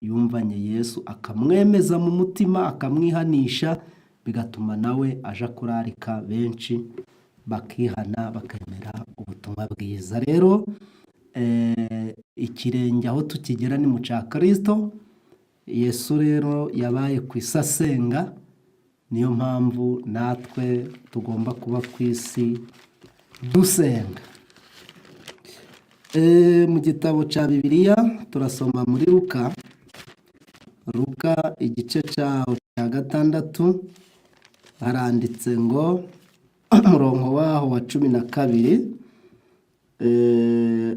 yumvanye Yesu akamwemeza mu mutima akamwihanisha, bigatuma nawe aja kurarika benshi bakihana bakemera ubutumwa bwiza. Rero ikirenge aho tukigera ni mu cya Kristo. Yesu rero yabaye ku isi asenga, niyo mpamvu natwe tugomba kuba ku isi dusenga. Mu gitabo cya Bibiliya turasoma muri Luka igice cya 6 haranditse ngo umurongo waho wa 12,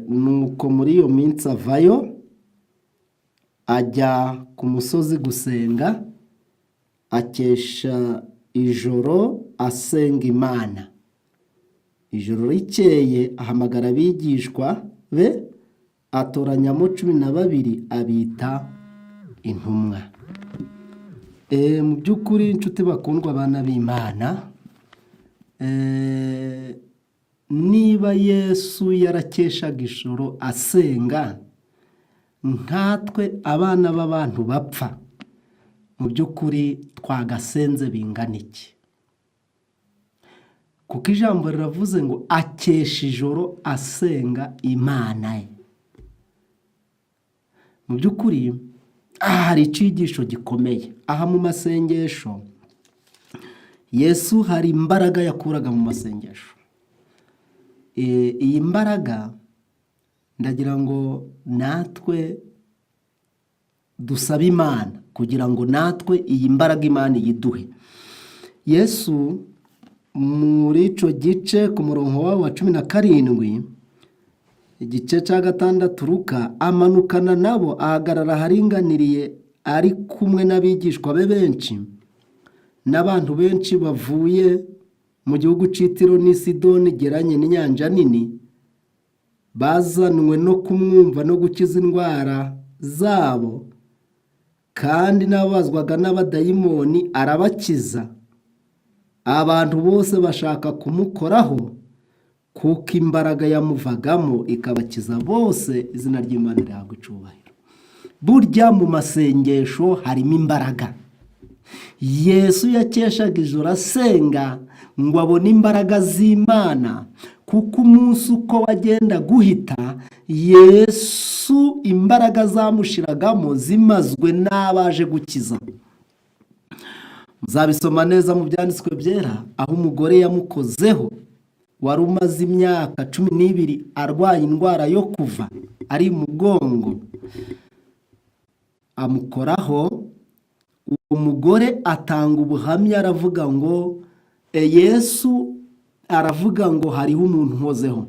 nuko muri iyo minsi avayo ajya ku musozi gusenga, akesha ijoro asenga Imana. Ijoro rikeye ahamagara abigishwa be, atoranyamo 12 abita intumwa. Mu by'ukuri inshuti bakundwa abana b'Imana, niba Yesu yarakeshaga ijoro asenga, nkatwe abana b'abantu bapfa, mu by'ukuri twagasenze bingana iki? Kuko ijambo riravuze ngo akesha ijoro asenga Imana ye. Mu by'ukuri hari icyigisho gikomeye. Aha mu masengesho Yesu hari imbaraga yakuraga mu masengesho. Iyi mbaraga ndagira ngo natwe dusabe Imana kugira ngo natwe iyi mbaraga Imana yiduhe. Yesu muri ico gice ku murongo wa 17, igice cya 6 Luka, amanukana nabo ahagarara haringaniriye ari kumwe n'abigishwa be benshi n'abantu benshi bavuye mu gihugu c'Itiro n'i Sidoni geranye n'inyanja nini, bazanwe no kumwumva no gukiza indwara zabo, kandi n'ababazwaga n'abadayimoni arabakiza. Abantu bose bashaka kumukoraho kuko imbaraga yamuvagamo ikabakiza bose. Izina ry'Imana rihabwa icubahiro. Burya mu masengesho harimo imbaraga. Yesu yakeshaga ijoro asenga ngo abone imbaraga z'Imana, kuko umunsi uko wagenda guhita Yesu imbaraga zamushiragamo zimazwe n'abaje gukiza. Muzabisoma neza mu byanditswe byera, aho umugore yamukozeho wari umaze imyaka 12 arwaye indwara yo kuva ari mugongo. Amukoraho, umugore atanga ubuhamya aravuga ngo Yesu aravuga ngo hariho umuntu nkozeho.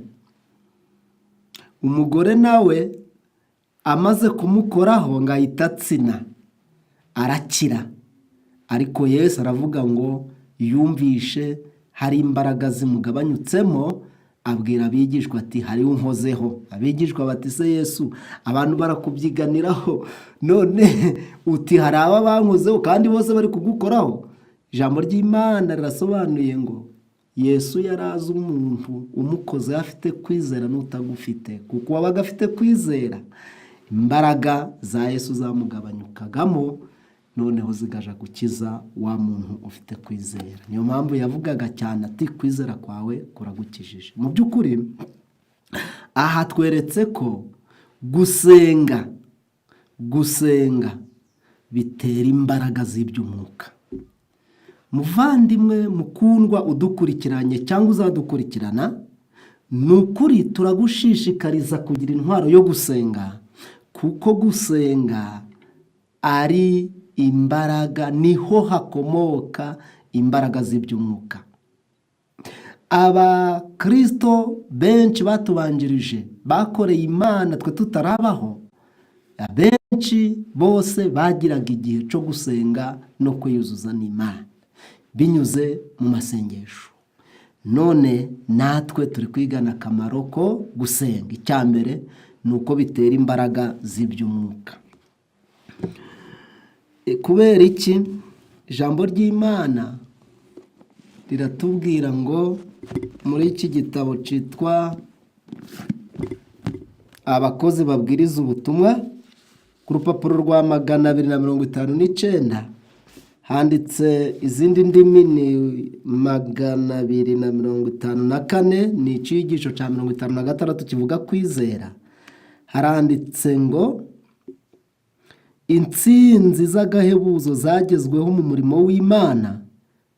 Umugore nawe amaze kumukoraho ngo ahita atsina arakira. Ariko Yesu aravuga ngo yumvishe hari imbaraga zimugabanyutsemo, abwira abigishwa ati hariho unkozeho. Abigishwa bati se Yesu, abantu barakubyiganiraho, none uti hari aba bankozeho kandi bose bari kugukoraho? Ijambo ry'Imana rirasobanuye ngo Yesu yarazi umuntu umukoze afite kwizera n'utagufite, kuko wabaga afite kwizera imbaraga za Yesu zamugabanyukagamo, noneho zigaja gukiza wa muntu ufite kwizera. Niyo mpamvu yavugaga cyane ati kwizera kwawe kuragukijije. Mu by'ukuri aha tweretse ko gusenga bitera imbaraga z'iby'umwuka. Muvandimwe mukundwa udukurikiranye cyangwa uzadukurikirana, ni ukuri turagushishikariza kugira intwaro yo gusenga, kuko gusenga ari imbaraga, niho hakomoka imbaraga z'iby'umwuka. Abakristo benshi batubanjirije bakoreye Imana twe tutarabaho, benshi bose bagiraga igihe cyo gusenga no kwiyuzuza n'Imana binyuze mu masengesho. None natwe turi kwigana akamaro ko gusenga. Icya mbere ni uko bitera imbaraga z'iby'umwuka. Kubera iki? Ijambo ry'Imana riratubwira ngo muri iki gitabo cyitwa Abakozi babwiriza ubutumwa, ku rupapuro rwa 259 handitse izindi ndimi ni 254, ni icyigisho cya 56 kivuga kwizera. Haranditse ngo intsinzi z'agahebuzo zagezweho mu murimo w'Imana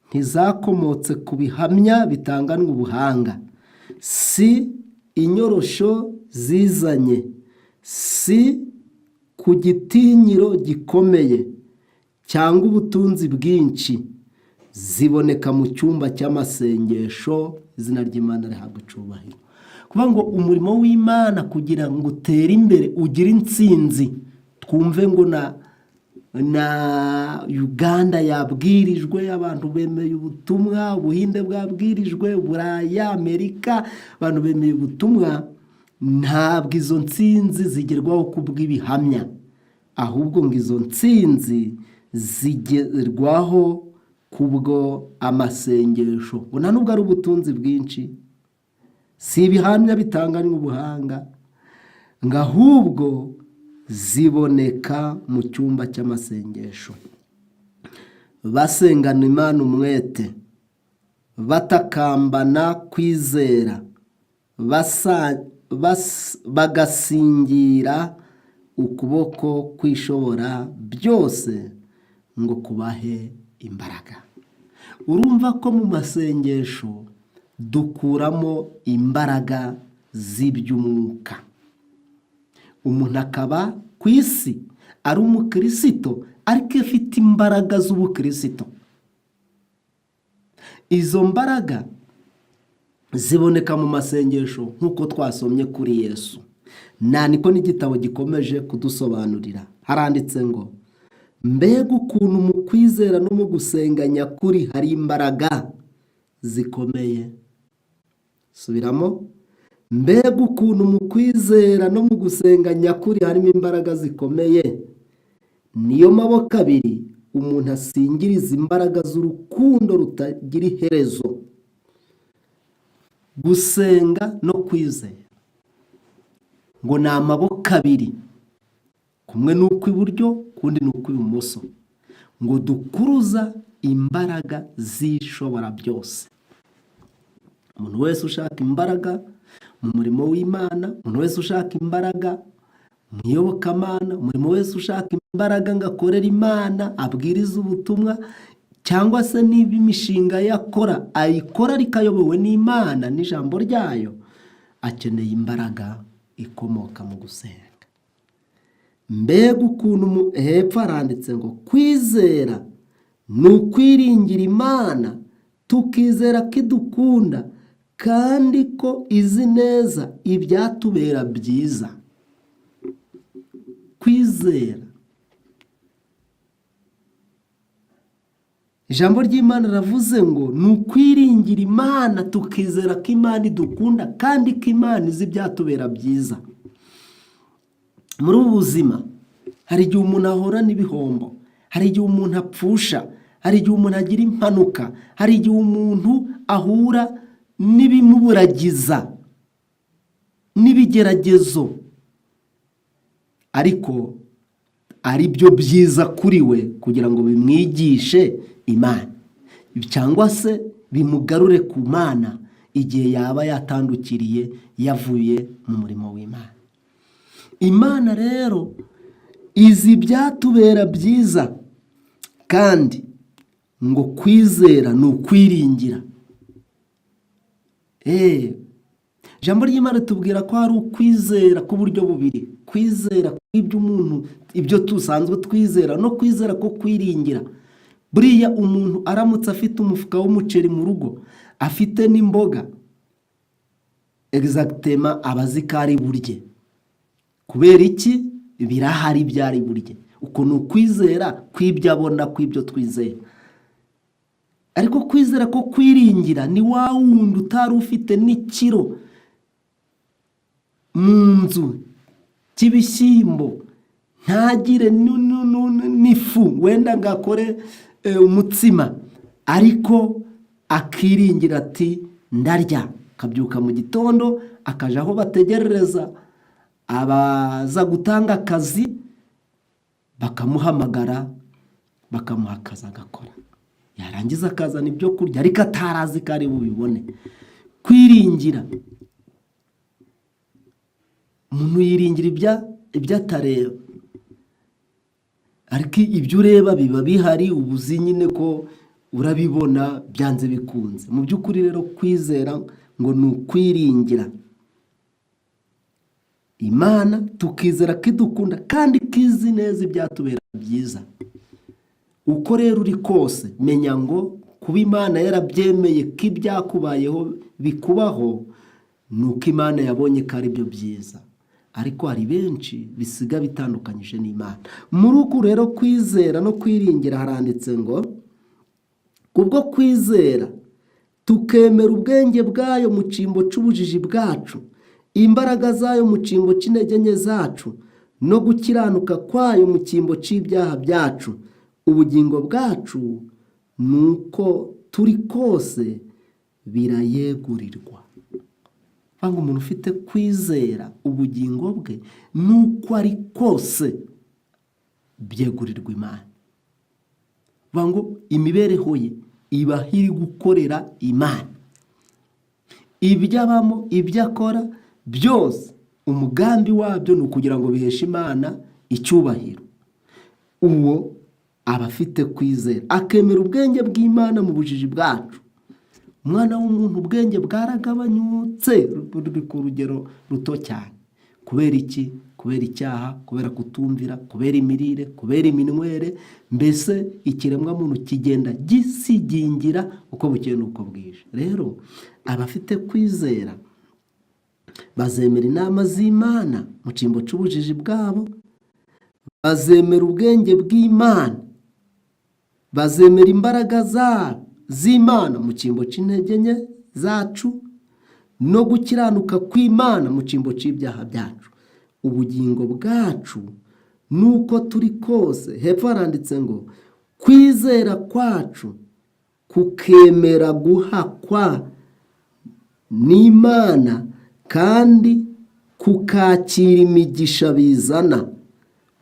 ntizakomotse ku bihamya bitanganwa ubuhanga, si inyorosho zizanye, si ku gitinyiro gikomeye cyangwa ubutunzi bwinshi, ziboneka mu cyumba cy'amasengesho. Izina ry'Imana rihabwa icyubahiro. Kuvuga ngo umurimo w'Imana kugira ngo utere imbere, ugire intsinzi. Twumve ngo na Uganda yabwirijwe, abantu bemeye ubutumwa, Ubuhinde bwabwirijwe, Buraya, Amerika, abantu bemeye ubutumwa. Ntabwo izo ntsinzi zigerwaho kubw'ibihamya, ahubwo ngo izo ntsinzi zigerwaho kubwo amasengesho. Ngo nta nubwo ari ubutunzi bwinshi, si ibihamya bitanganywe ubuhanga, ngo ahubwo ziboneka mu cyumba cy'amasengesho, basengana Imana umwete, batakambana kwizera, bagasingira ukuboko kwishobora byose ngo kubahe imbaraga. Urumva ko mu masengesho dukuramo imbaraga z'iby'umwuka. Umuntu akaba ku isi ari umukristo ariko afite imbaraga z'ubukristo. Izo mbaraga ziboneka mu masengesho nk'uko twasomye kuri Yesu. Niko n'igitabo gikomeje kudusobanurira. Haranditse ngo mbega ukuntu mu kwizera no mu gusenga nyakuri hari imbaraga zikomeye. Subiramo. Mbega ukuntu mu kwizera no mu gusenga nyakuri harimo imbaraga zikomeye. Niyo maboko abiri umuntu asingiriza imbaraga z'urukundo rutagira iherezo. Gusenga no kwizera ngo ni amaboko abiri, kumwe n'ukw'iburyo kundi n'ukw'ibumoso, ngo dukuruza imbaraga zishobora byose. Umuntu wese ushaka imbaraga mu murimo w'Imana, umuntu wese ushaka imbaraga mu iyobokamana, umuntu wese ushaka imbaraga ngo akorere Imana, abwiriza ubutumwa, cyangwa se niba imishinga yakora ayikora ariko ayobowe n'Imana n'ijambo ryayo, akeneye imbaraga ikomoka mu gusenga. Mbega ukuntu hepfo haranditse ngo kwizera ni ukwiringira Imana, tukizera ko idukunda kandi ko izi neza ibyatubera byiza. Kwizera, ijambo ry'Imana ravuze ngo ni ukwiringira Imana, tukizera ko Imana idukunda kandi ko Imana izi ibyatubera byiza. Muri ubu buzima hari igihe umuntu ahura n'ibihombo, hari igihe umuntu apfusha, hari igihe umuntu agira impanuka, hari igihe umuntu ahura n'ibimuburagiza, n'ibigeragezo, ariko ari byo byiza kuri we kugira ngo bimwigishe Imana, cyangwa se bimugarure ku Mana igihe yaba yatandukiriye yavuye mu murimo w'Imana. Imana rero izi ibyatubera byiza, kandi ngo kwizera ni ukwiringira. Ijambo ry'Imana tubwira ko hari ukwizera k'uburyo bubiri: kwizera kw'iby'umuntu, ibyo tusanzwe twizera, no kwizera ko kwiringira. Buriya umuntu aramutse afite umufuka w'umuceri mu rugo, afite n'imboga, exactement abazi ko ari burye. Kubera iki? Birahari byari burye. Uko ni ukwizera kw'ibyo abona, kw'ibyo twizera. Ariko kwizera ko kwiringira ni wa wundi utari ufite n'ikiro mu nzu cy'ibishyimbo, ntagire n'ifu wenda ngo akore umutsima, ariko akiringira ati ndarya. Akabyuka mu gitondo akaja aho bategerereza abaza gutanga akazi, bakamuhamagara bakamuha akazi agakora, yarangiza akazana ibyo kurya ariko atarazi ko ari bubibone. Kwiringira, umuntu yiringira ibyo atareba, ariko ibyo ureba biba bihari, ubuzi nyine ko urabibona byanze bikunze. Mu by'ukuri rero kwizera ngo ni ukwiringira Imana, tukizera ko idukunda kandi kizi neza ibyatubera byiza. Uko rero uri kose menya ngo kuba Imana yarabyemeye ko ibyakubayeho bikubaho, ni uko Imana yabonye ko ari byo byiza. Ariko hari benshi bisiga bitandukanyije n'Imana. Muri uku rero kwizera no kwiringira haranditse ngo kubwo kwizera tukemera ubwenge bwayo mu cyimbo cy'ubujiji bwacu, imbaraga zayo mu cyimbo cy'intege nke zacu, no gukiranuka kwayo mu cyimbo cy'ibyaha byacu. Ubugingo bwacu nuko turi kose birayegurirwa. Vanga umuntu ufite kwizera, ubugingo bwe nuko ari kose byegurirwa Imana. Vango imibereho ye iba iri gukorera Imana, ibyo abamo, ibyo akora byose umugambi wabyo ni ukugira ngo biheshe Imana icyubahiro. Uwo aba afite kwizera, akemera ubwenge bw'Imana mu bujiji bwacu. Umwana w'umuntu ubwenge bwaragabanyutse ku rugero ruto cyane. Kubera iki? Kubera icyaha, kubera kutumvira, kubera imirire, kubera iminywere. Mbese ikiremwa muntu kigenda gisigingira uko bukeye n'uko bwije. Rero abafite kwizera bazemera inama z'Imana mu cyimbo cy'ubujiji bwabo, bazemera ubwenge bw'Imana, bazemera imbaraga z'Imana mu cyimbo cy'intege nke zacu, no gukiranuka kw'Imana mu cyimbo cy'ibyaha byacu. Ubugingo bwacu nuko turi kose, hepfo haranditse ngo kwizera kwacu kukemera guhakwa n'Imana kandi kukakira imigisha bizana.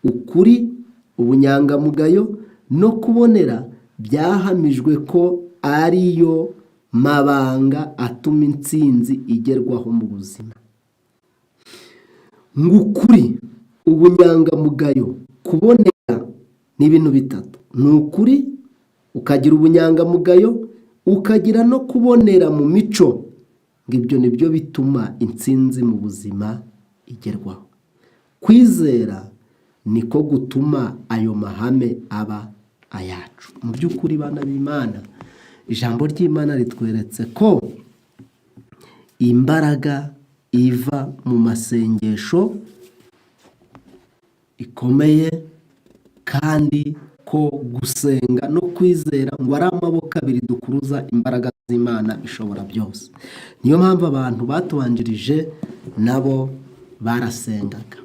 Ukuri, ubunyangamugayo no kubonera byahamijwe ko ariyo mabanga atuma intsinzi igerwaho mu buzima. Ngukuri, ubunyangamugayo, kubonera ni ibintu bitatu. Ni ukuri, ukagira ubunyangamugayo, ukagira no kubonera mu mico. Ngibyo nibyo bituma intsinzi mu buzima igerwaho. Kwizera niko gutuma ayo mahame aba ayacu. Mu by'ukuri bana b'Imana, ijambo ry'Imana ritweretse ko imbaraga iva mu masengesho ikomeye, kandi ko gusenga no kwizera ngo ari amaboko abiri dukuruza imbaraga z'Imana ishobora byose. Niyo mpamvu abantu batubanjirije nabo barasengaga.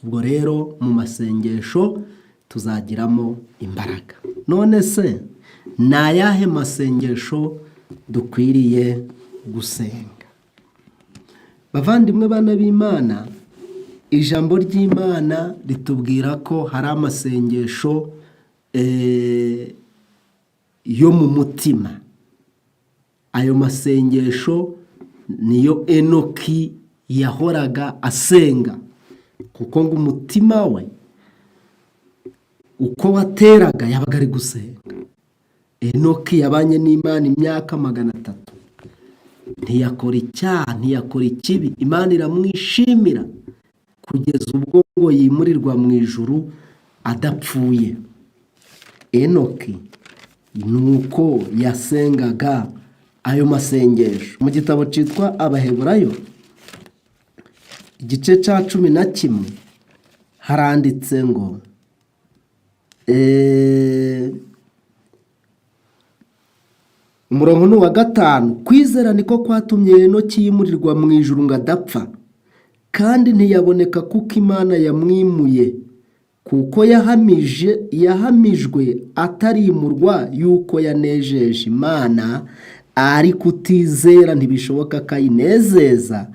Ubwo rero mu masengesho tuzagiramo imbaraga. None se ni ayahe masengesho dukwiriye gusenga? Bavandimwe bana b'Imana, ijambo ry'Imana ritubwira ko hari amasengesho yo mu mutima. Ayo masengesho niyo Enoki yahoraga asenga, kuko ngo umutima we uko wateraga yabaga ari gusenga. Enoki yabanye n'Imana imyaka 300, ntiyakora icyaha, ntiyakora ikibi. Imana iramwishimira kugeza ubwo ngo yimurirwa mu ijuru adapfuye. Enoki nuko yasengaga ayo masengesho. Mu gitabo cyitwa Abaheburayo igice cya 11 haranditse ngo umurongo wa 5, kwizera niko kwatumye Enoki yimurirwa mu ijuru ngo adapfa, kandi ntiyaboneka kuko Imana yamwimuye, kuko yahamijwe atarimurwa yuko yanejeje Imana. Ariko utizera ntibishoboka ko ayinezeza,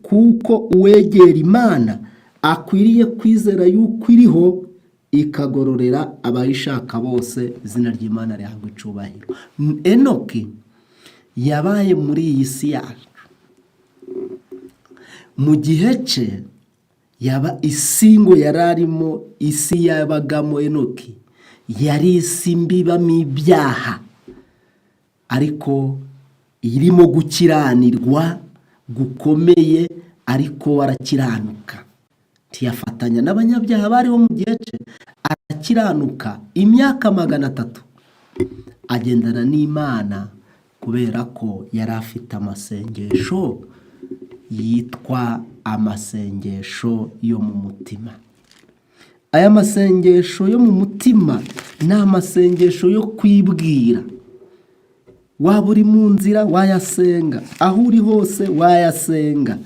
kuko uwegera Imana akwiriye kwizera yuko iriho ikagororera abayishaka bose. Izina ry'Imana rihabwa icubahiro. Enoki yabaye muri iyi si yacu. Mu gihe cye yaba isi ngo yari arimo, isi yabagamo Enoki yari isi mbibamo ibyaha, ariko irimo gukiranirwa gukomeye, ariko arakiranuka, ntiyafatanya n'abanyabyaha bariho mu gihe cye, arakiranuka imyaka 300 agendana n'Imana, kubera ko yari afite amasengesho yitwa amasengesho yo mu mutima. Aya masengesho yo mu mutima ni amasengesho yo kwibwira. Waba uri mu nzira wayasenga, aho uri hose wayasenga.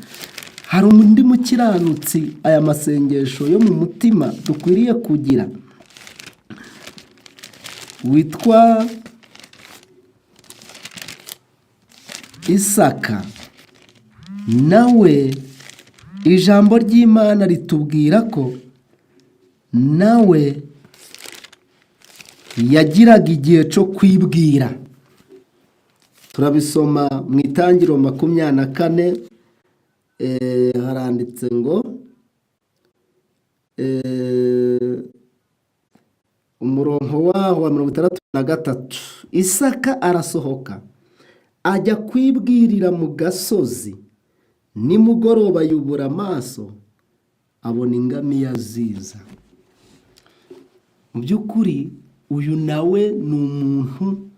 Hari undi mukiranutsi aya masengesho yo mu mutima dukwiriye kugira, witwa Isaka. Nawe ijambo ry'Imana ritubwira ko nawe yagiraga igihe cyo kwibwira. Turabisoma mu Itangiriro 24, haranditse ngo umurongo waho wa 63, Isaka arasohoka ajya kwibwirira mu gasozi, nimugoroba yubura amaso abona ingamiya ziza. Mu by'ukuri uyu nawe ni umuntu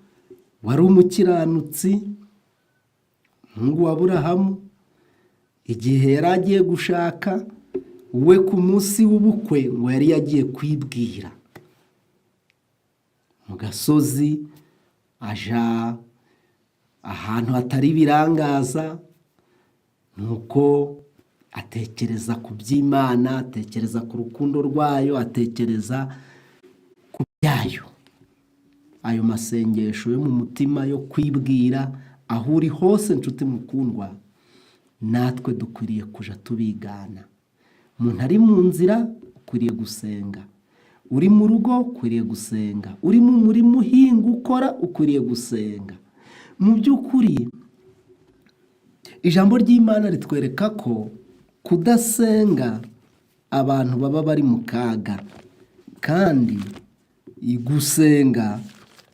wari umukiranutsi, umuhungu wa Aburahamu. Igihe yari agiye gushaka, we ku munsi w'ubukwe ngo yari yagiye kwibwira mu gasozi, aja ahantu hatari ibirangaza, nuko atekereza ku by'Imana, atekereza ku rukundo rwayo, atekereza ku byayo. Ayo masengesho yo mu mutima yo kwibwira, aho uri hose nshuti mukundwa, natwe dukwiriye kuja tubigana. Umuntu ari mu nzira ukwiriye gusenga, uri mu rugo ukwiriye gusenga, uri mu murimo uhinga ukora ukwiriye gusenga. Mu by'ukuri ijambo ry'Imana ritwereka ko kudasenga abantu baba bari mu kaga, kandi gusenga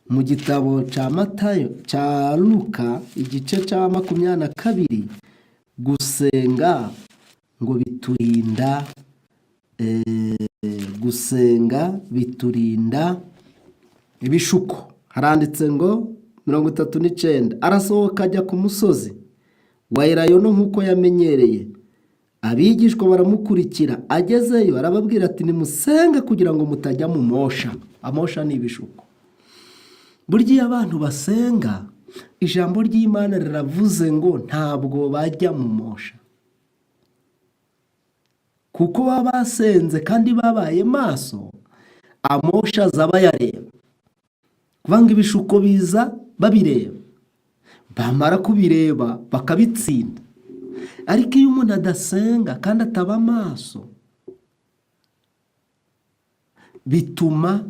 mu gitabo cya Matayo, cya Luka igice cya 22, gusenga ngo biturinda gusenga biturinda ibishuko. Haranditse ngo 39, arasohoka ajya ku musozi wa Elayono nk'uko yamenyereye. Abigishwa baramukurikira, agezeyo arababwira ati nimusenge kugira ngo mutajya mu mosha. Amosha ni ibishuko. Burya abantu basenga, ijambo ry'Imana riravuze ngo ntabwo bajya mu mosha, kuko baba basenze kandi babaye maso, amosha zaba yareba. Kuvanga ibishuko biza babireba, bamara kubireba bakabitsinda. Ariko iyo umuntu adasenga kandi ataba maso, bituma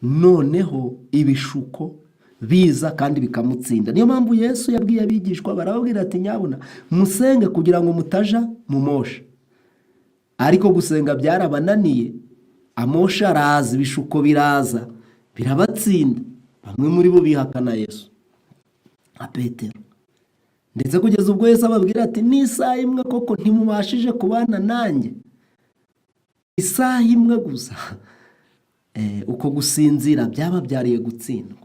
noneho ibishuko biza kandi bikamutsinda. Niyo mpamvu Yesu yabwiye abigishwa, barababwira ati nyabuna musenge kugira ngo mutaja mu mosha. Ariko gusenga byarabananiye, amosha araza, ibishuko biraza birabatsinda. Bamwe muri bo bihakana Yesu, nka Petero. Ndetse kugeza ubwo Yesu ababwira ati n'isaha imwe koko ntimubashije kubana nanjye, isaha imwe gusa. Uko gusinzira byababyariye gutsindwa.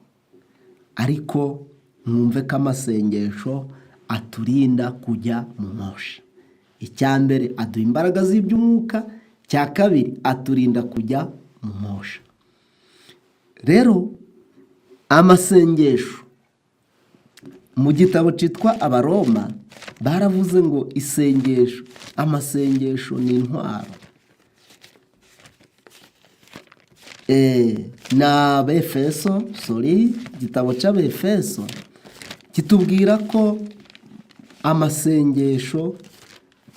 Ariko mwumve ko amasengesho aturinda kujya mu mosha. Icya mbere aduha imbaraga z'iby'umwuka, cya kabiri aturinda kujya mu mosha. Rero amasengesho mu gitabo cyitwa Abaroma baravuze ngo isengesho, amasengesho ni intwaro. Na Befeso, igitabo cy'Abefeso kitubwira ko amasengesho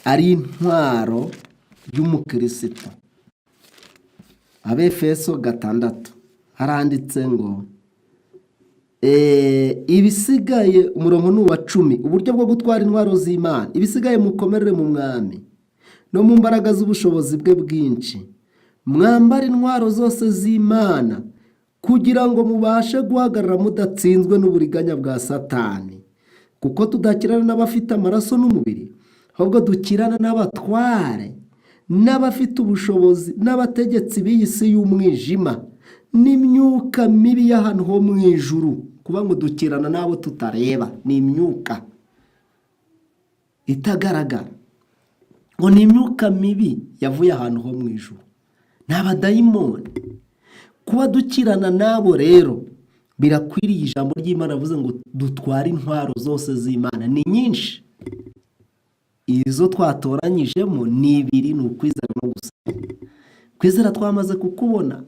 ari intwaro y'umukristo. Abefeso 6 haranditse ngo ibisigaye, umurongo ni uwa 10, uburyo bwo gutwara intwaro z'Imana. Ibisigaye mukomerere mu mwami no mu mbaraga z'ubushobozi bwe bwinshi, mwambare intwaro zose z'Imana kugira ngo mubashe guhagarara mudatsinzwe n'uburiganya bwa Satani, kuko tudakirana n'abafite amaraso n'umubiri, ahubwo dukirana n'abatware, n'abafite ubushobozi, n'abategetsi b'iyi si y'umwijima, n'imyuka mibi y'ahantu ho mu ijuru. Kuba ngo dukirana n'abo tutareba, ni imyuka itagaragara, ngo ni imyuka mibi yavuye ahantu ho mu ijuru, ni abadayimoni. Kuba dukirana n'abo rero birakwiriye. Ijambo ry'Imana avuze ngo dutware intwaro zose z'Imana, ni nyinshi. Izo twatoranyijemo ni 2, ni ukwizera no gusenga. Kwizera twamaze kukubona,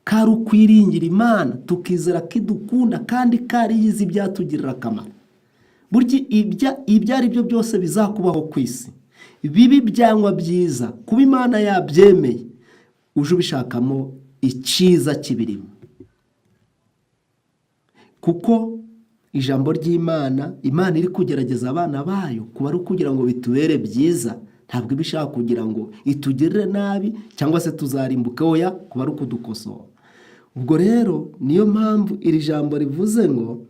kari ukwiringira Imana, tukizera ko idukunda kandi kari yizi ibyatugirira akamaro. Burya ibyo ari byo byose bizakubaho ku isi, bibi byangwa byiza, kuba Imana yabyemeye, uje ubishakamo icyiza kibirimo. Kuko ijambo ry'Imana, Imana iri kugerageza abana bayo, kuba ari ukugira ngo bitubere byiza, ntabwo ibishaka kugira ngo itugirire nabi cyangwa se tuzarimbuke. Oya, kuba ari ukudukosora. Ubwo rero niyo mpamvu iri jambo rivuze ngo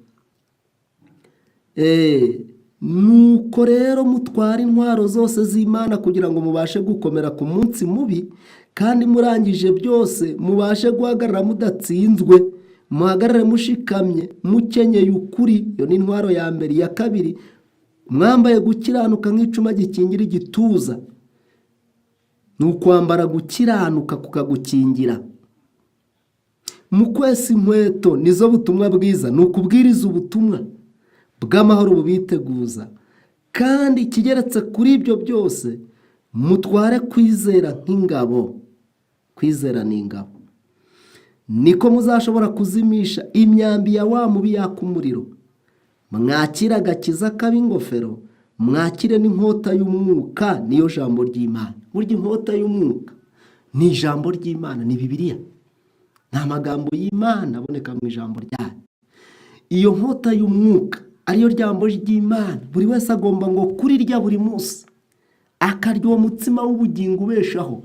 nuko rero mutware intwaro zose z'Imana kugira ngo mubashe gukomera ku munsi mubi, kandi murangije byose mubashe guhagarara mudatsinzwe, muhagarare mushikamye, mukenyeye ukuri. Iyo ni intwaro ya mbere. Iya kabiri, mwambaye gukiranuka nk'icuma gikingira igituza. Ni ukwambara gukiranuka kukagukingira. Mukwesa inkweto nizo butumwa bwiza, ni ukubwiriza ubutumwa bw'amahoro bubiteguza. Kandi ikigeretse kuri ibyo byose, mutware kwizera nk'ingabo. Kwizera ni ingabo. Niko muzashobora kuzimisha imyambi ya wa mubi yaka umuriro. Mwakire agakiza k'ab'ingofero, mwakire n'inkota y'umwuka, niyo jambo ry'Imana. Burya inkota y'umwuka ni ijambo ry'Imana, ni Bibiliya. Ni amagambo y'Imana aboneka mu ijambo ryayo. Iyo nkota y'umwuka ariyo jambo ry'Imana, buri wese agomba ngo kurirya buri munsi, akarya uwo mutsima w'ubugingo ubeshaho.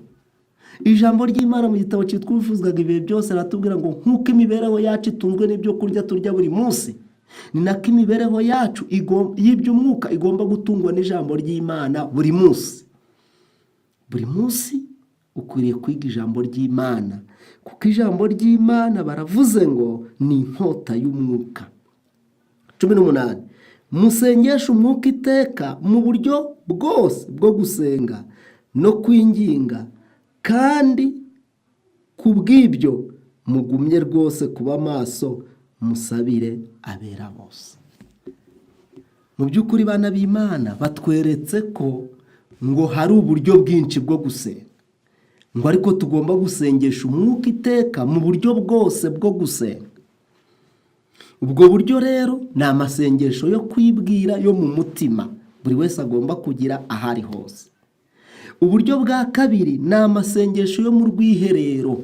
Ijambo ry'Imana mu gitabo cyitwa Ubuvuzwaga ibihe byose aratubwira ngo nk'uko imibereho yacu itunzwe n'ibyo kurya turya buri munsi, ni nako imibereho yacu y'iby'umwuka igomba gutungwa n'ijambo ry'Imana buri munsi. Buri munsi ukwiriye kwiga ijambo ry'Imana, kuko ijambo ry'Imana baravuze ngo ni inkota y'umwuka. 18, musengeshe umwuka iteka mu buryo bwose bwo gusenga no kwinginga, kandi ku bw'ibyo mugumye rwose kuba maso, musabire abera bose. Mu by'ukuri bana b'Imana batweretse ko ngo hari uburyo bwinshi bwo gusenga, ngo ariko tugomba gusengesha umwuka iteka mu buryo bwose bwo gusenga. Ubwo buryo rero ni amasengesho yo kwibwira yo mu mutima, buri wese agomba kugira ahari hose. Uburyo bwa kabiri ni amasengesho yo mu rwiherero,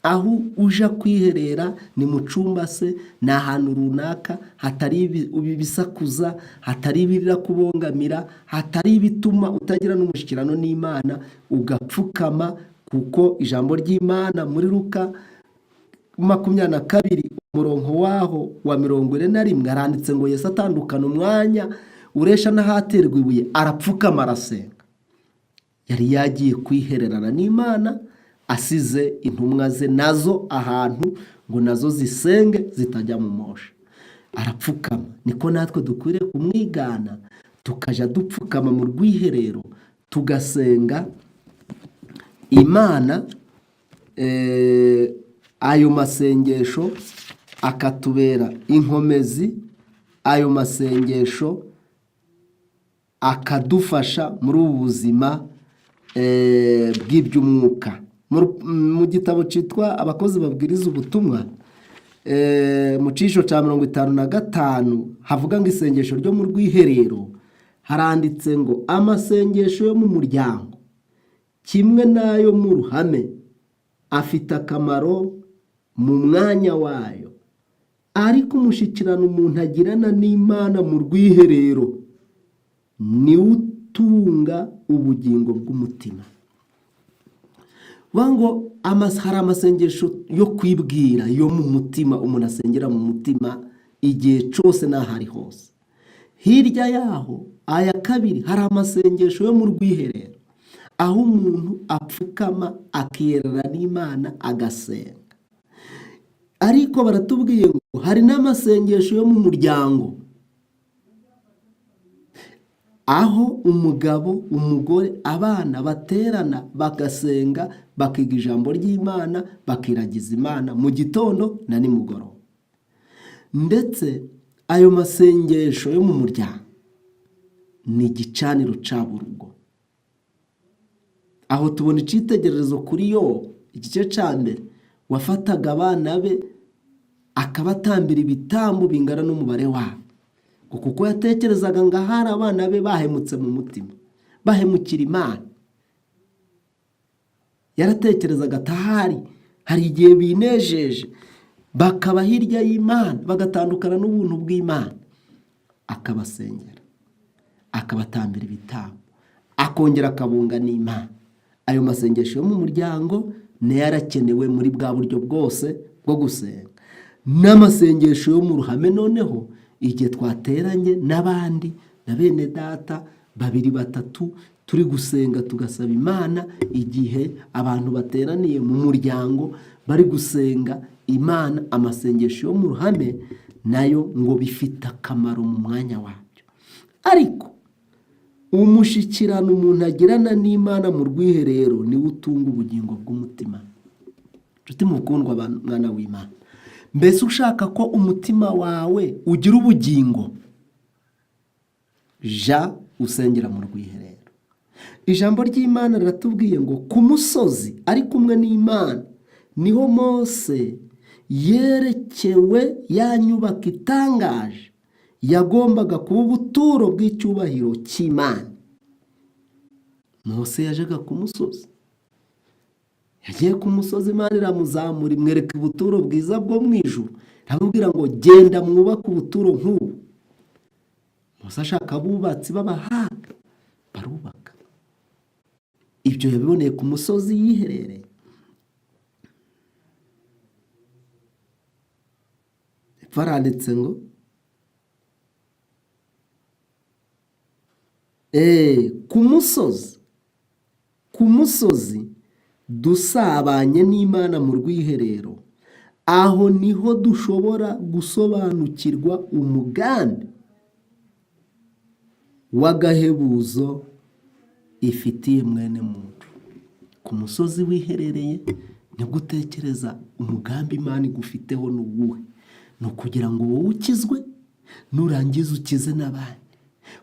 aho uja kwiherera ni mu cyumba se, ni ahantu runaka hatari ibisakuza, hatari ibirira kubongamira, hatari ibituma utagira n'umushyikirano n'Imana, ugapfukama. Kuko ijambo ry'Imana muri Luka 22 umurongo waho wa 41 aranditse ngo Yesu atandukana umwanya uresha n'ahaterwa ibuye, arapfukama arasenga. Yari yagiye kwihererana n'Imana, asize intumwa ze nazo ahantu ngo nazo zisenge zitajya mu mosha. Arapfukama. Niko natwe dukwiriye kumwigana, tukaja dupfukama mu rwiherero, tugasenga Imana. Ayo masengesho akatubera inkomezi, ayo masengesho akadufasha muri ubu buzima bw'iby'umwuka. Mu gitabo cyitwa Abakozi babwiriza ubutumwa, mu cyisho cya 55 havuga ngo isengesho ryo mu rwiherero, haranditse ngo amasengesho yo mu muryango kimwe n'ayo mu ruhame afite akamaro mu mwanya wayo, ariko umushyikirano umuntu agirana n'Imana mu rwiherero niwo utunga ubugingo bw'umutima. Ngo hari amasengesho yo kwibwira yo mu mutima, umuntu asengera mu mutima igihe cyose n'aho ari hose. Hirya yaho aya kabiri hari amasengesho yo mu rwiherero, aho umuntu apfukama akiyerera n'Imana agasenga. Ariko baratubwiye ngo hari n'amasengesho yo mu muryango, aho umugabo, umugore, abana baterana bagasenga, bakiga ijambo ry'Imana, bakiragiza Imana mu gitondo na nimugoroba. Ndetse ayo masengesho yo mu muryango ni igicaniro cy'urugo. Aho tubona icyitegererezo kuri Yobu, igice cya mbere, wafataga abana be akabatambira ibitambo bingana n'umubare wabo, kuko yatekerezaga ngo ahari abana be bahemutse mu mutima, bahemukira Imana. Yaratekerezaga atahari hari igihe binejeje bakaba hirya y'Imana, bagatandukana n'ubuntu bw'Imana, akabasengera, akabatambira ibitambo, akongera akabunga n'Imana. Ayo masengesho yo mu muryango niyo yarakenewe muri bwa buryo bwose bwo gusenga. N'amasengesho yo mu ruhame noneho, igihe twateranye n'abandi na bene data 2 3 turi gusenga tugasaba Imana, igihe abantu bateraniye mu muryango bari gusenga Imana, amasengesho yo mu ruhame nayo ngo bifite akamaro mu mwanya wabyo. Ariko umushyikirano umuntu agirana n'Imana mu rwiherero niwo utunga ubugingo bw'umutima. Nshuti mukundwa, mwana w'Imana, mbese ushaka ko umutima wawe ugira ubugingo, ja usengera mu rwiherero. Ijambo ry'Imana riratubwiye ngo ku musozi ari kumwe n'Imana niho Mose yerekewe ya nyubako itangaje yagombaga kuba ubuturo bw'icyubahiro cy'Imana. Mose yajaga ku musozi, yagiye ku musozi, Imana iramuzamura imwereka ubuturo bwiza bwo mu ijuru, iramubwira ngo genda mwubake ubuturo nk'ubu. Mose ashaka abubatsi b'abahanga, barubaka. Ibyo yabiboneye ku musozi yiherereye. Baranditse ngo ku musozi dusabanye n'Imana mu rwiherero, aho niho dushobora gusobanukirwa umugambi w'agahebuzo ifitiye mwene muntu. Ku musozi wiherereye nibwo utekereza umugambi Imana igufiteho ni uwuhe. Ni ukugira ngo wowe ukizwe, nurangiza ukize n'abandi,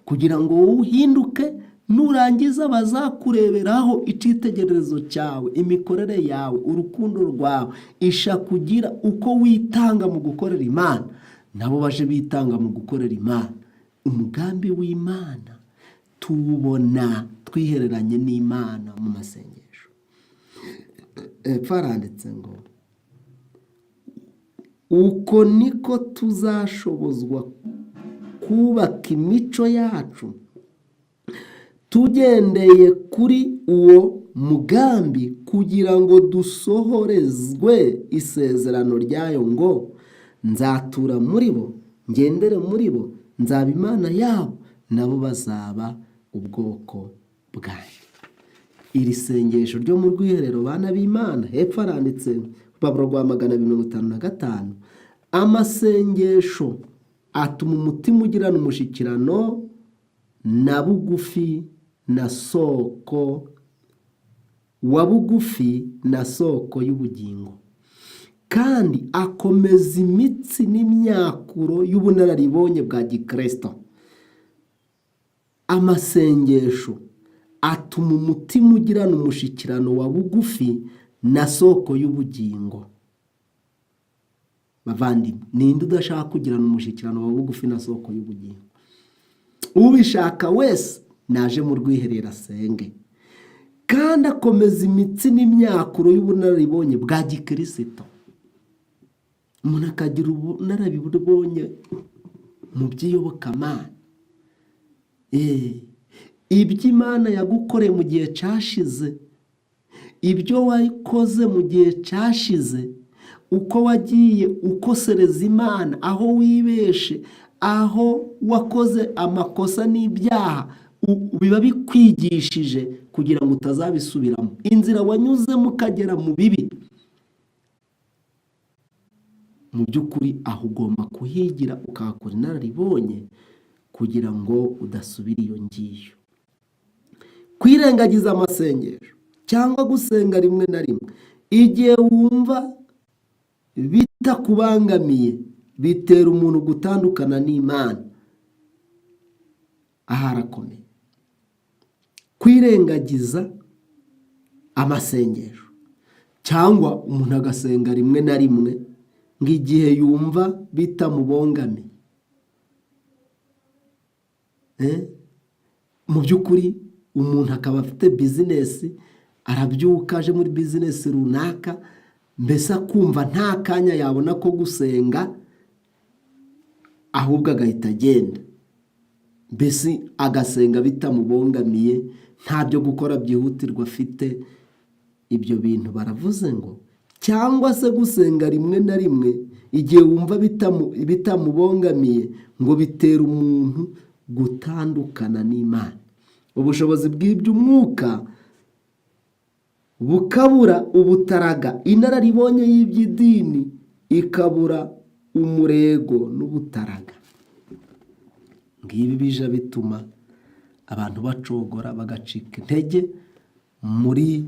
kugira ngo wowe uhinduke, nurangiza bazakureberaho icyitegererezo cyawe, imikorere yawe, urukundo rwawe, ishakugira uko witanga mu gukorera Imana, nabo baje bitanga mu gukorera Imana. Umugambi w'Imana tuwubona twihereranye n'Imana mu masengesho. Faranditse ngo uko niko tuzashobozwa kubaka imico yacu tugendeye kuri uwo mugambi, kugira ngo dusohorezwe isezerano ryayo ngo nzatura muri bo, ngendere muri bo, nzaba Imana yabo, nabo bazaba ubwoko bwanjye. Iri sengesho ryo mu rwiherero, bana b'Imana, hepfo aranditse urupapuro rwa 255, amasengesho atuma umutima ugirana umushyikirano na bugufi na soko wa bugufi na soko y'ubugingo, kandi akomeza imitsi n'imyakuro y'ubunararibonye bwa gikristo. Amasengesho atuma umutima ugirana umushyikirano wa bugufi na soko y'ubugingo. Bavandimwe, ninde udashaka kugirana umushyikirano wa bugufi na soko y'ubugingo? Ubishaka wese naje mu rwiherero asenge. kandi akomeza imitsi n'imyakuro y'ubunararibonye bwa gikirisito. Umuntu akagira ubunararibonye mu by'iyobokamana. Ibyo Imana yagukoreye mu gihe cyashize, ibyo wakoze mu gihe cyashize, uko wagiye ukosereza Imana, aho wibeshe, aho wakoze amakosa n'ibyaha, biba bikwigishije kugira ngo utazabisubiramo. Inzira wanyuzemo ukagera mu bibi, mu by'ukuri aho ugomba kuhigira ukahakora inararibonye kugira ngo udasubira iyo ngiyo. Kwirengagiza amasengesho cyangwa gusenga rimwe na rimwe igihe wumva bitakubangamiye, bitera umuntu gutandukana n'Imana. Aha harakomeye. Kwirengagiza amasengesho cyangwa umuntu agasenga rimwe na rimwe ng'igihe yumva bitamubangamiye. Mu by'ukuri umuntu akaba afite bizinesi, arabyuka aje muri bizinesi runaka, mbese akumva nta kanya yabona ko gusenga, ahubwo agahita agenda, mbese agasenga bitamubangamiye, nta byo gukora byihutirwa afite. Ibyo bintu baravuze ngo, cyangwa se gusenga rimwe na rimwe igihe wumva bitamubangamiye, ngo bitera umuntu gutandukana n'Imana. Ubushobozi bw'iby'umwuka bukabura ubutaraga, inararibonye y'iby'idini ikabura umurego n'ubutaraga. Ngibi bija bituma abantu bacogora, bagacika intege muri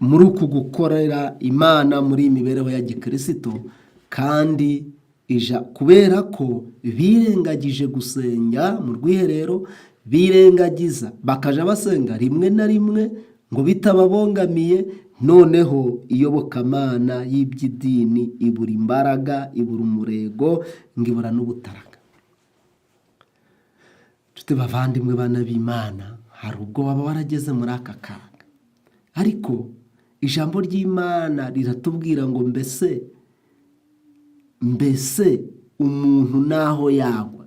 uku gukorera Imana muri imibereho ya gikirisito, kandi kubera ko birengagije gusenga mu rwiherero, birengagiza bakaja basenga rimwe na rimwe ngo bitababangamiye, noneho iyobokamana y'iby'idini ibura imbaraga, ibura umurego, ngibura n'ubutaraga. Nshuti bavandimwe, bana b'Imana, hari ubwo waba warageze muri aka kaga, ariko ijambo ry'Imana riratubwira ngo mbese umuntu naho yagwa,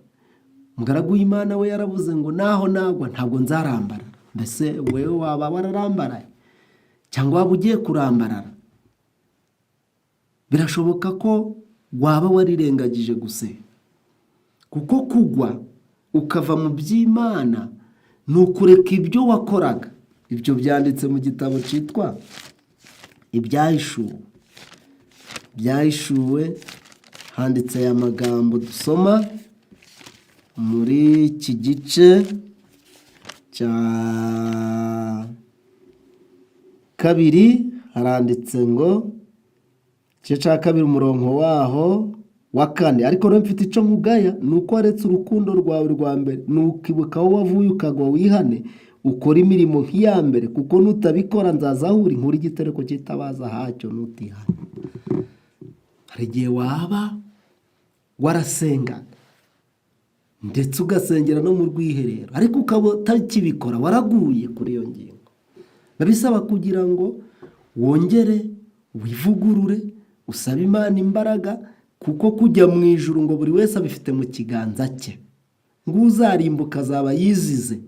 umugaragu w'Imana we yaravuze ngo naho nagwa ntabwo nzarambarara. Mbese wewe waba wararambaraye cyangwa waba ugiye kurambarara? Birashoboka ko waba warirengagije gusenga, kuko kugwa ukava mu by'Imana ni ukureka ibyo wakoraga. Ibyo byanditse mu gitabo cyitwa Ibyahishuwe, handitse aya magambo dusoma muri iki gice cya 2, haranditse ngo, igice cya 2 umurongo waho wa 4, ariko rero mfite icyo nkugaya, ni uko waretse urukundo rwawe rwa mbere, ni ukibuka aho wavuye ukagwa, wihane ukora imirimo nk'iya mbere, kuko nutabikora nzazahura inkuru igitereko cyitabaza hacyo nutihana. Hari igihe waba warasenga ndetse ugasengera no mu rwiherero, ariko ukaba utakibikora, waraguye kuri iyo ngingo. Babisaba kugira ngo wongere wivugurure, usabe Imana imbaraga, kuko kujya mu ijuru ngo buri wese abifite mu kiganza cye. Ngo uzarimbuka azaba yizize,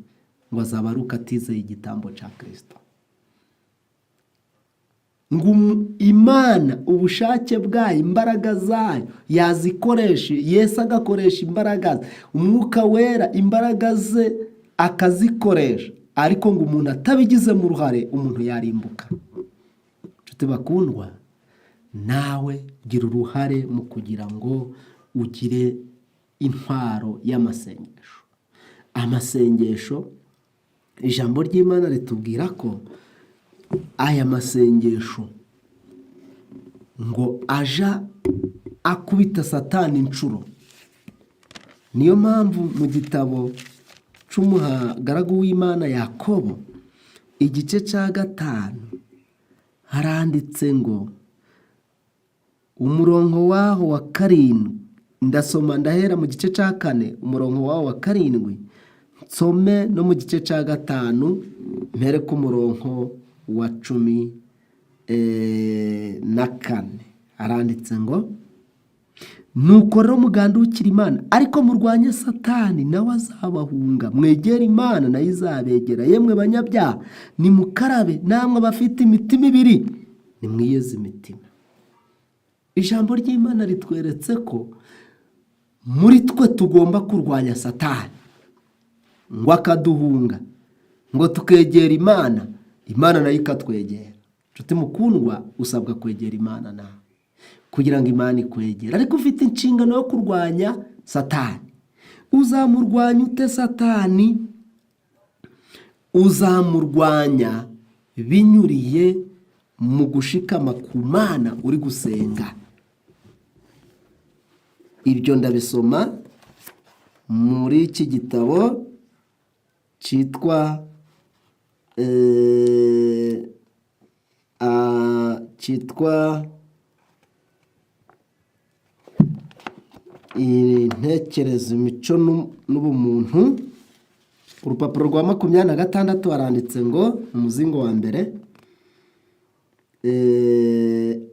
ngo azaba ari uko atizeye igitambo cya Kristo. Ngo Imana ubushake bwayo, imbaraga zayo yazikoresha, Yesu agakoresha imbaraga ze, Umwuka Wera imbaraga ze akazikoresha, ariko ngo umuntu atabigizemo uruhare umuntu yarimbuka. Nshuti bakundwa, nawe gira uruhare mu kugira ngo ugire intwaro y'amasengesho. Amasengesho, ijambo ry'Imana ritubwira ko aya masengesho ngo aja akubita Satani inshuro. Niyo mpamvu mu gitabo cy'umugaragu w'Imana Yakobo, igice cya 5, haranditse ngo, umurongo waho wa 7, ndasoma ndahera mu gice cya 4 umurongo waho wa 7, nsome no mu gice cya 5 mpere ku murongo wa 14 haranditse ngo nuko rero mugandukira Imana ariko murwanye Satani nawe azabahunga, mwegera Imana nayo izabegera. Yemwe banyabyaha nimukarabe, namwe bafite imitima ibiri nimwiyeze imitima. Ijambo ry'Imana ritweretse ko muri twe tugomba kurwanya Satani ngo akaduhunga, ngo tukegera Imana, Imana nayo ikatwegera. Nshuti mukundwa, usabwa kwegera Imana nawe kugira ngo Imana ikwegere. Ariko ufite inshingano yo kurwanya Satani. Uzamurwanya ute Satani? Uzamurwanya binyuriye mu gushikama ku Mana uri gusenga. Ibyo ndabisoma muri iki gitabo cyitwa intekerezo, imico n'ubumuntu. Urupapuro rwa 26 haranditse ngo umuzingo wa mbere,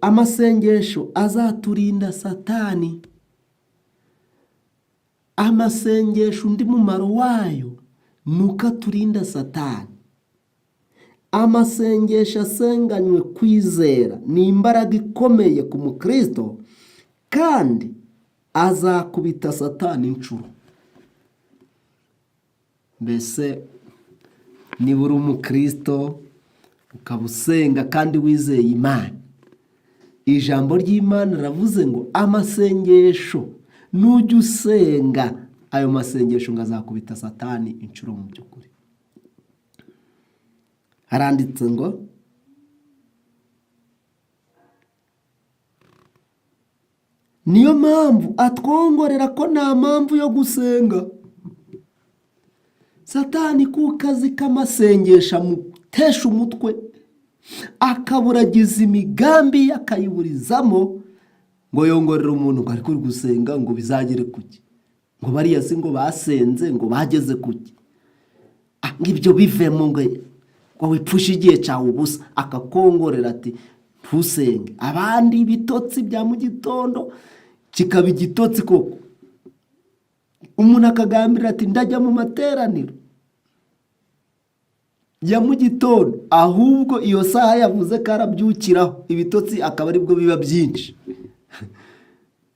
amasengesho azaturinda Satani. Amasengesho undi mumaro wayo nuko aturinda Satani. Amasengesho asenganywe kwizera ni imbaraga ikomeye ku mukristo, kandi azakubita Satani inshuro. Mbese niba uri umukristo ukaba usenga kandi wizeye Imana, ijambo ry'Imana ravuze ngo amasengesho nujya usenga, ayo masengesho ngo azakubita Satani inshuro mu by'ukuri. Haranditse ngo niyo mpamvu atwongorera ko nta mpamvu yo gusenga. Satani ku kazi k'amasengesho amutesha umutwe, akaburagiza imigambi akayiburizamo, ngo yongorera umuntu ngo ariko uri gusenga ngo bizagere kuki, ngo bariya si ngo basenze ngo bageze kuki, ngibyo bivemo ngo wipfushe igihe cyawe ubusa. Akakongorera ati ntusenge. Abandi ibitotsi bya mu gitondo kikaba igitotsi koko. Umuntu akagambira ati ndajya mu materaniro ya mu gitondo, ahubwo iyo saha yavuze karabyukiraho, ibitotsi akaba aribwo biba byinshi.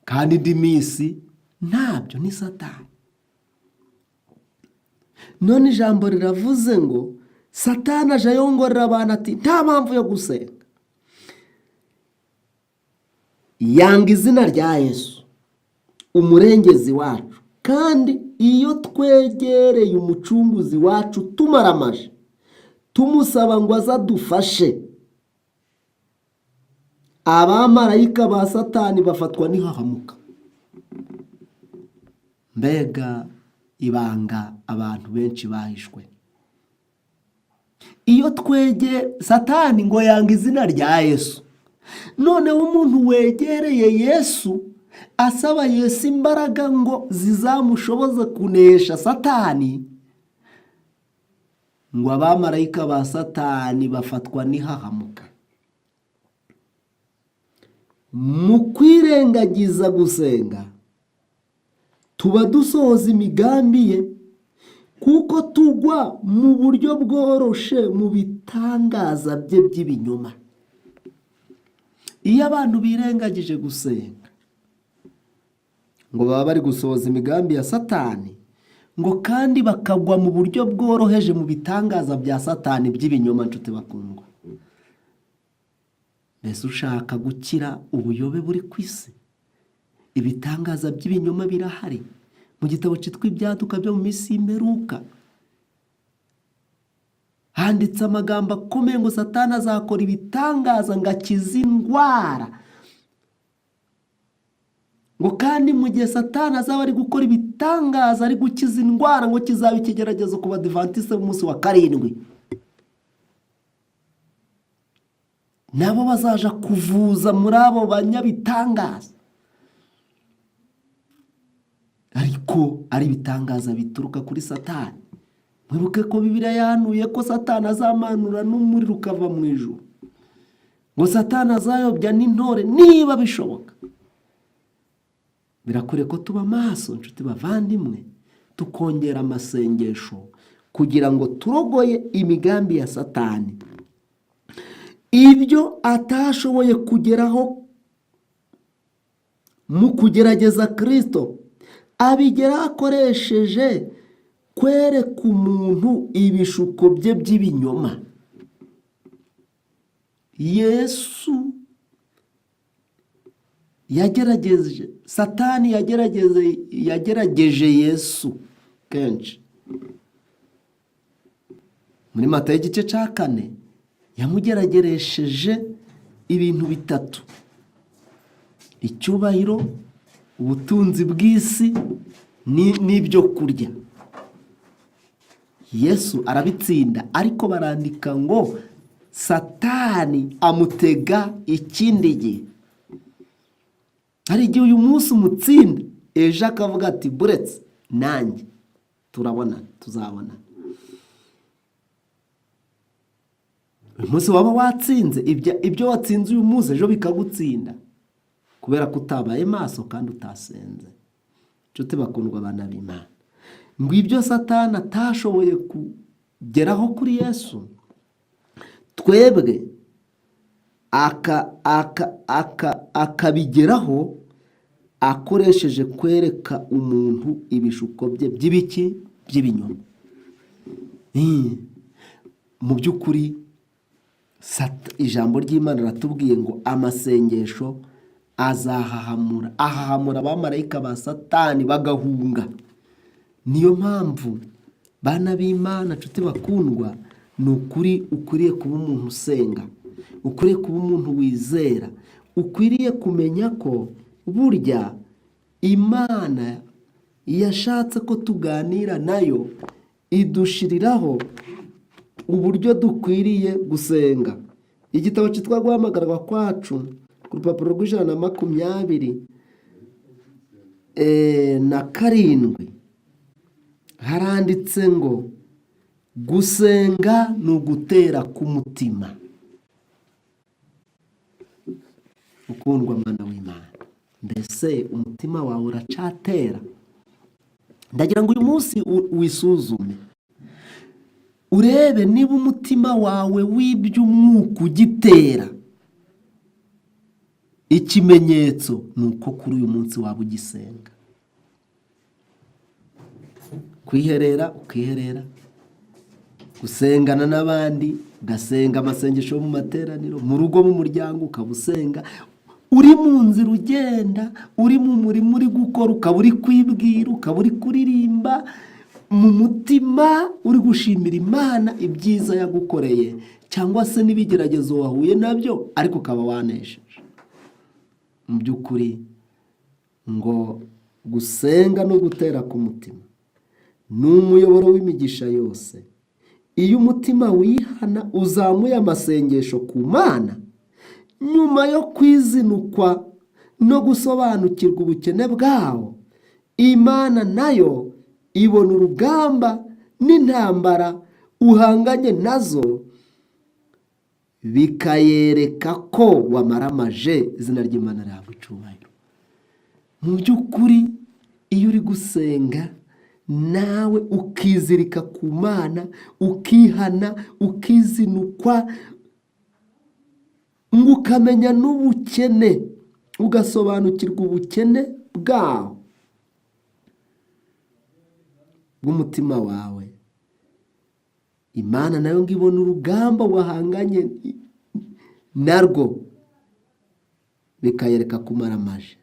Kandi indi minsi ntabyo, ni Satani. None ijambo riravuze ngo Satani aje yongorera abantu ati nta mpamvu yo gusenga. Yanga izina rya Yesu umurengezi wacu, kandi iyo twegereye umucunguzi wacu tumaramaje tumusaba ngo azadufashe, abamarayika ba Satani bafatwa n'ihahamuka. Mbega ibanga abantu benshi bahishwe. Iyo twegeye Satani ngo yanga izina rya Yesu, noneho umuntu wegereye Yesu asaba Yesu imbaraga ngo zizamushoboze kunesha Satani, ngo abamarayika ba Satani bafatwa n'ihahamuka. Mu kwirengagiza gusenga tuba dusohoza imigambi ye, kuko tugwa mu buryo bworoshe mu bitangaza bye by'ibinyoma. Iyo abantu birengagije gusenga, ngo baba bari gusohoza imigambi ya Satani, ngo kandi bakagwa mu buryo bworoheje mu bitangaza bya Satani by'ibinyoma. Nshuti bakundwa, mbese ushaka gukira ubuyobe buri ku isi? Ibitangaza by'ibinyoma birahari. Mu gitabo cyitwa Ibyaduka byo mu minsi y'imperuka handitse amagambo akomeye ngo Satani azakora ibitangaza ngo akize indwara. Ngo kandi mu gihe Satani azaba ari gukora ibitangaza ari gukiza indwara, ngo kizaba ikigeragezo ku Badivantiste b'umunsi wa 7. Nabo bazaja kuvuza muri abo banyabitangaza, ariko ari ibitangaza bituruka kuri Satani. mwibuke ko Bibiliya yahanuye ko Satani azamanura n'umuriro ukava mu ijuru, ngo Satani azayobya n'intore niba bishoboka. Birakwiye ko tuba maso, nshuti bavandimwe, tukongera amasengesho kugira ngo turogoye imigambi ya Satani. Ibyo atashoboye kugeraho mu kugerageza Kristo, abigera akoresheje kwereka umuntu ibishuko bye by'ibinyoma. Yesu yagerageje, Satani yagerageje Yesu kenshi. Muri Matayo igice cya 4 yamugerageresheje ibintu bitatu: icyubahiro, ubutunzi bw'isi n'ibyo kurya. Yesu arabitsinda, ariko barandika ngo Satani amutega ikindi gihe. Hari igihe uyu munsi umutsinda, ejo akavuga ati buretse nanjye tuzabona. Uyu munsi waba watsinze, ibyo watsinze uyu munsi ejo bikagutsinda, kubera ko utabaye maso kandi utasenze. Nshuti bakundwa bana b'Imana, ngo ibyo Satani atashoboye kugeraho kuri Yesu, twebwe akabigeraho akoresheje kwereka umuntu ibishuko bye by'ibiki, by'ibinyoma. Mu by'ukuri ijambo ry'Imana ratubwiye ngo amasengesho ahahamura abamarayika ba Satani bagahunga. Niyo mpamvu bana b'Imana, nshuti bakundwa, ni ukuri ukwiriye kuba umuntu usenga, ukwiriye kuba umuntu wizera, ukwiriye kumenya ko burya Imana yashatse ko tuganira nayo, idushiriraho uburyo dukwiriye gusenga. Igitabo cyitwa Guhamagarwa kwacu, ku rupapuro rw'127 haranditse ngo gusenga ni ugutera k'umutima. Ukundwa mwana w'Imana, mbese umutima wawe uracatera? Ndagira ngo uyu munsi wisuzume, urebe niba umutima wawe w'iby'umwuka ugitera. Ikimenyetso ni uko kuri uyu munsi waba ugisenga. Kwiherera ukiherera, gusengana n'abandi ugasenga amasengesho yo mu materaniro, mu rugo, mu muryango ukaba usenga, uri mu nzira ugenda, uri mu murimo uri gukora, ukaba uri kwibwira, ukaba uri kuririmba mu mutima, uri gushimira Imana ibyiza yagukoreye, cyangwa se n'ibigeragezo wahuye nabyo ariko ukaba wanesheje. Mu by'ukuri ngo gusenga no gutera k'umutima ni umuyoboro w'imigisha yose. Iyo umutima wihana, uzamuye amasengesho ku Mana, nyuma yo kwizinukwa no gusobanukirwa ubukene bwawo, Imana nayo ibona urugamba n'intambara uhanganye nazo, bikayereka ko wamaramaje. Izina ry'Imana rihabwa icyubahiro. Mu by'ukuri iyo uri gusenga nawe ukizirika ku Mana, ukihana, ukizinukwa, ngo ukamenya n'ubukene, ugasobanukirwa ubukene bwawo bw'umutima wawe, Imana nayo ngo ibona urugamba wahanganye narwo, bikayereka kumaramaje.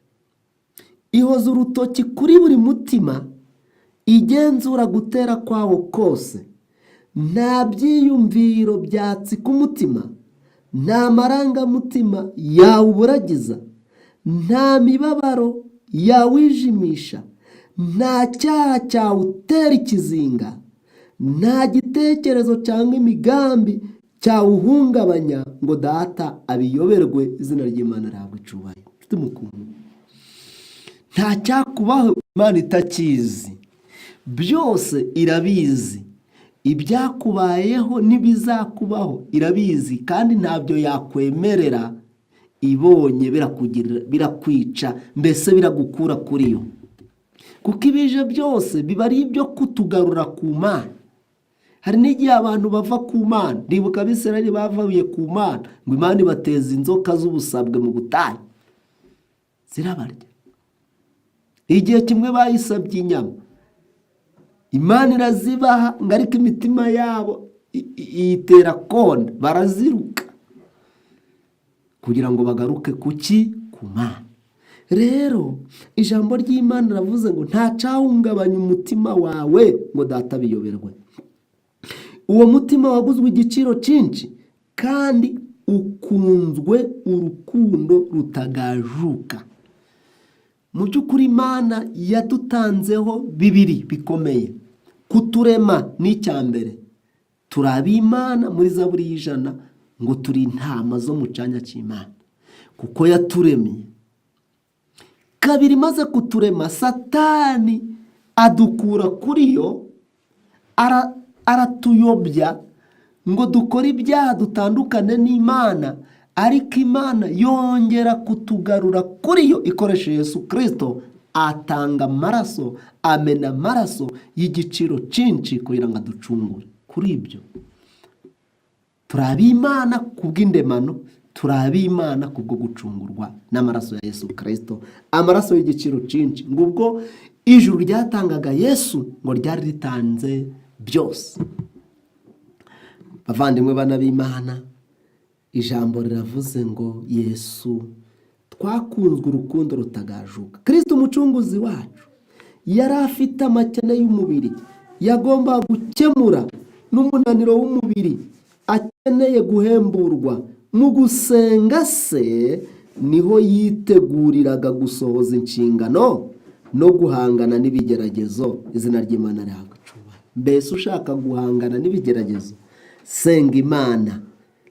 Ihoza urutoki kuri buri mutima, igenzura gutera kwawo kose. Nta byiyumviro byatsika umutima, nta marangamutima yawuburagiza, nta mibabaro yawijimisha, nta cyaha cyawutera ikizinga, nta gitekerezo cyangwa imigambi cyawuhungabanya ngo data abiyoberwe. Izina ry'Imana rihabwa icyubahiro. Nta cyakubaho Imana itakizi, byose irabizi. ibyakubayeho n'ibizakubaho irabizi, kandi ntabyo yakwemerera ibonye birakwica, mbese biragukura kuri yo, kuko ibije byose biba ari ibyo kutugarura ku Mana. Hari n'igihe abantu bava ku Mana, ndibuka Abisirayeli bavuye ku Mana ngo Imana ibateza inzoka z'ubusabwe mu butayu zirabarya. Igihe kimwe bayisabye inyama, Imana irazibaha, ngo ariko imitima yabo iyitera kona, baraziruka kugira ngo bagaruke ku Mana. Rero ijambo ry'Imana ravuze ngo ntacahungabanya umutima wawe ngo data biyoberwe. Uwo mutima waguzwe igiciro cyinshi kandi ukunzwe urukundo rutagajuka. Mu by'ukuri Imana yadutanzeho bibiri bikomeye. Kuturema ni icyambere, turi ab'Imana muri Zaburi y'ijana ngo turi intama zo mu cyanya cy'Imana kuko yaturemye. Kabiri, maze kuturema Satani adukura kuri yo, aratuyobya ngo dukore ibyaha dutandukane n'Imana, ariko Imana yongera kutugarura kuri yo ikoresheje Yesu Kristo, atanga amaraso, amena amaraso y'igiciro cyinshi kugira ngo aducungure. Kuri ibyo turi ab'Imana kubw'indemano, turi ab'Imana kubwo gucungurwa n'amaraso ya Yesu Kristo, amaraso y'igiciro cyinshi. Ngo ubwo ijuru ryatangaga Yesu ngo ryari ritanze byose. Bavandimwe bana b'Imana, ijambo riravuze ngo Yesu twakunzwe urukundo rutagajuka. Kristo umucunguzi wacu yari afite amakene y'umubiri yagomba gukemura, n'umunaniro w'umubiri akeneye guhemburwa. Mu gusenga se niho yiteguriraga gusohoza inshingano no guhangana n'ibigeragezo. Izina ry'Imana rihabwa icyubahiro. Mbese ushaka guhangana n'ibigeragezo, senga Imana.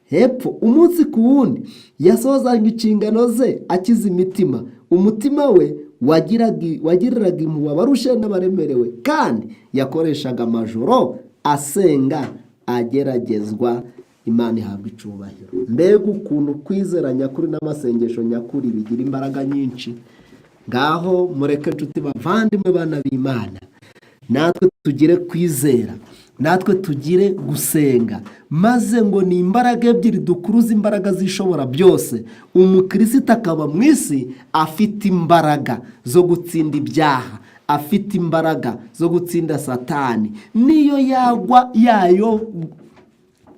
Hepfo umunsi ku wundi yasohozaga inshingano ze akiza imitima. Umutima we wagiriraga impuhwe abarushe n'abaremerewe, kandi yakoreshaga amajoro asenga ageragezwa. Imana ihabwa icyubahiro. Mbega ukuntu kwizera nyakuri n'amasengesho nyakuri bigira imbaraga nyinshi. Ngaho mureke nshuti bavandimwe bana b'Imana, natwe tugire kwizera, natwe tugire gusenga, maze ngo ni imbaraga ebyiri dukuruza imbaraga zishobora byose. Umukristo akaba mu isi afite imbaraga zo gutsinda ibyaha, afite imbaraga zo gutsinda Satani. Niyo yagwa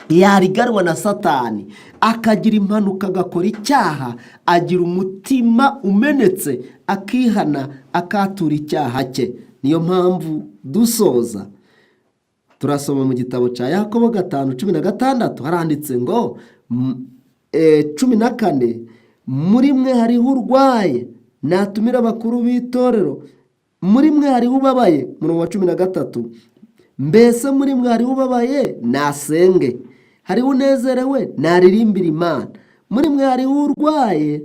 yariganwa na Satani akagira impanuka agakora icyaha, agira umutima umenetse, akihana, akatura icyaha cye. Niyo mpamvu dusoza turasoma mu gitabo cya Yakobo 5:16 haranditse ngo 14, muri mwe hariho urwaye natumira abakuru b'itorero, muri mwe hariho ubabaye. Murongo wa 13, mbese muri mwe hariho ubabaye nasenge, hariho unezerewe naririmbira Imana. Muri mwe hariho urwaye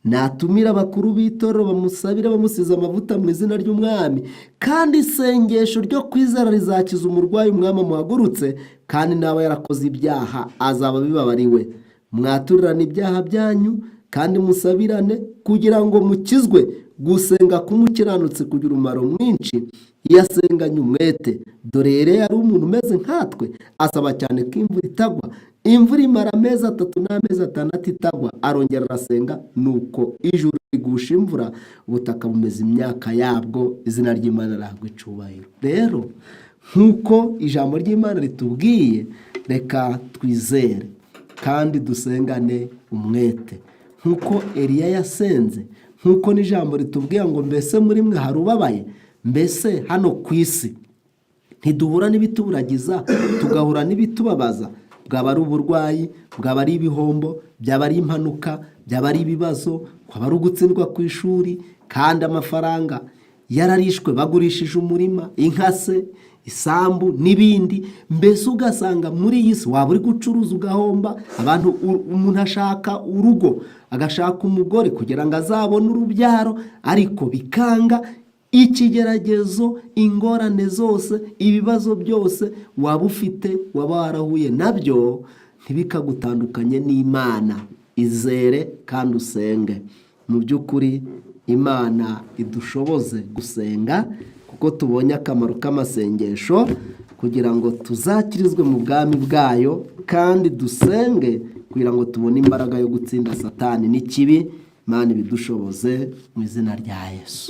natumira abakuru b'itorero bamusabire bamusize amavuta mu izina ry'Umwami, kandi isengesho ryo kwizera rizakiza umurwayi umwami amuhagurutse, kandi n'aba yarakoze ibyaha azaba bibabariwe. Mwaturirane ibyaha byanyu kandi musabirane kugira ngo mukizwe. Gusenga k'umukiranutsi kugira umumaro mwinshi iyo asenganye umwete. Dore rero yari umuntu umeze nkatwe, asaba cyane ko imvura itagwa. Imvura imara amezi 3 n'amezi 6 itagwa, arongera arasenga, nuko ijuru rigusha imvura, ubutaka bumeze imyaka yabwo. Izina ry'Imana rihabwa icyubahiro. Rero nk'uko ijambo ry'Imana ritubwiye, reka twizere kandi dusengane umwete nk'uko Eliya yasenze, nk'uko n'ijambo ritubwiye ngo mbese muri mwe hari ubabaye. Mbese hano ku isi ntiduhura n'ibituburagiza, tugahura n'ibitubabaza, bwaba ari uburwayi, bwaba ari ibihombo, byaba ari impanuka, byaba ari ibibazo, kwaba ari ugutsindwa ku ishuri, kandi amafaranga yararishwe bagurishije umurima, inka se, isambu n'ibindi. Mbese ugasanga muri iyi si waba uri gucuruza ugahomba. Umuntu ashaka urugo, agashaka umugore kugira ngo azabone urubyaro, ariko bikanga. ikigeragezo, ingorane zose, ibibazo byose waba ufite, waba warahuye nabyo, ntibikagutandukanye n'Imana. Izere kandi usenge. Mu by'ukuri Imana idushoboze gusenga, kuko tubonye akamaro k'amasengesho kugira ngo tuzakirizwe mu bwami bwayo, kandi dusenge kugira ngo tubone imbaraga yo gutsinda Satani n'ikibi. Imana ibidushoboze mu izina rya Yesu.